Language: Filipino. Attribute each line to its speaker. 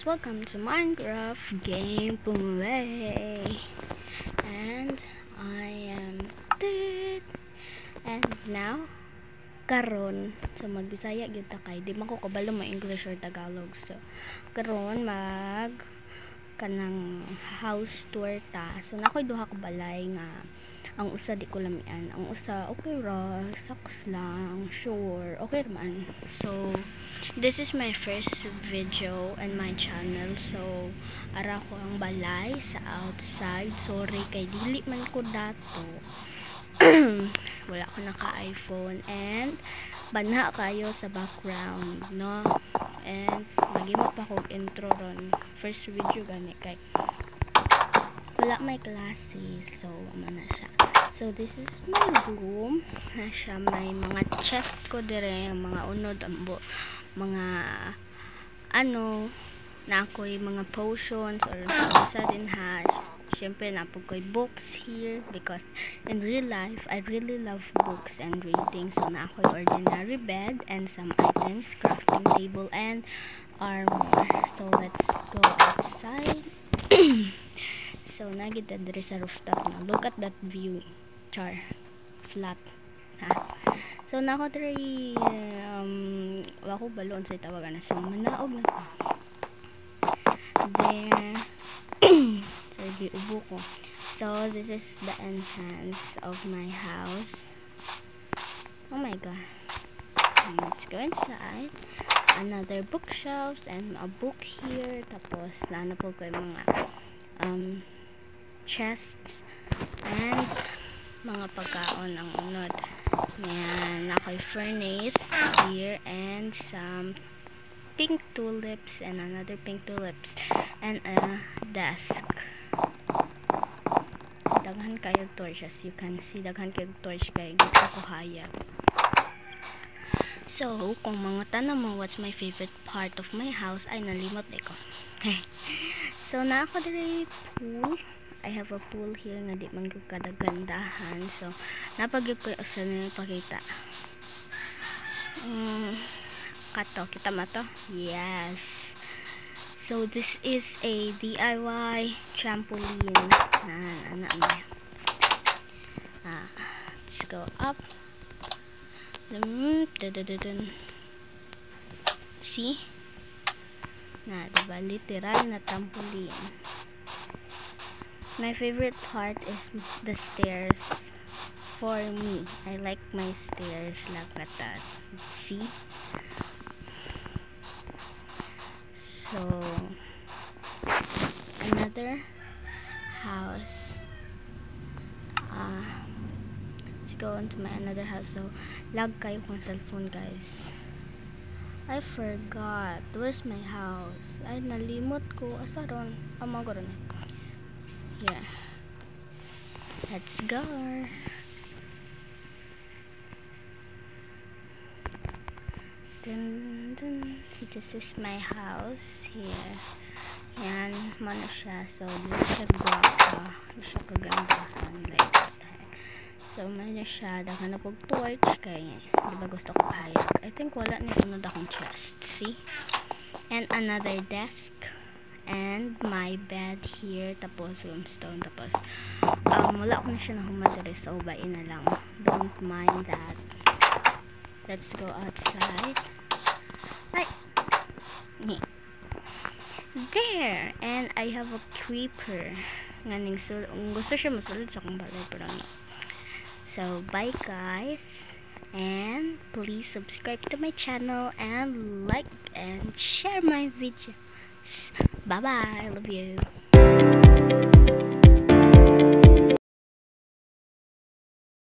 Speaker 1: welcome to Minecraft gameplay. And I am dead. And now karon so magbisaya gyud ta kay di man ko kabalo mo English or Tagalog. So karon mag kanang house tour ta. So nakoy duha ka balay nga ang usa di ko lamian, ang usa okay ra, saks lang, sure, okay man. So this is my first video on my channel. So ara ko ang balay sa outside. Sorry kay dili man ko dato. Wala ko naka iPhone and banha kayo sa background, no? And magimo pa kog intro ron. First video gani kay wala may klase. So amo na siya. So this is my room. Na siya may mga chest ko dire, mga unod ambo, mga ano na ako'y mga potions or sa din ha. Syempre napog ko'y books here because in real life I really love books and reading. So na ako'y ordinary bed and some items, crafting table and armor. So let's go outside. So nagita dire sa rooftop na. Look at that view. Char. Flat. Ha. So nako dire wako balon sa tawagan na. So manaog na ko. There. So iubo ko. So this is the entrance of my house. Oh my god. Let's go inside. Another bookshelf and a book here. Tapos na po ko yung mga chests and mga pagkaon ang unod. Yan, ako'y furnace here and some pink tulips and another pink tulips and a desk. So, daghan kayo torch as you can see. Daghan kayo torch kayo. Gusto ko hayag. So, kung mga tanong mo what's my favorite part of my house, ay nalimot ko. So, na ako dire pool. I have a pool here nga di man ko kadagandahan. So, napagyud ko sa nang pakita. Kato, kita mo to? Yes. So, this is a DIY trampoline. Let's go up. See? Na, diba? Literal na trampoline. My favorite part is the stairs. For me, I like my stairs like that. See? So, another house. Let's go on to my another house. So, lag kayo kung cellphone, guys. I forgot. Where's my house? Ay, nalimot ko. Asa ron? Amo ko ron. Here. Let's go. Dun, dun. This is my house here. Yan, mano siya. So, dito siya gwapa. Dito siya kagandahan. Like that. So, mano siya. Daka na pog torch. Kaya, di ba gusto ko hayag? I think wala ni unod akong chest. See? And another desk. And my bed here. Tapos, stone. Tapos, wala ko na siya na humadari. So, bain na lang. Don't mind that. Let's go outside. Ay! There! And I have a creeper. Nganing gusto siya masulod sa akong balay. Pero no. So, bye guys. And please subscribe to my channel. And like and share my videos. Bye-bye. I love you.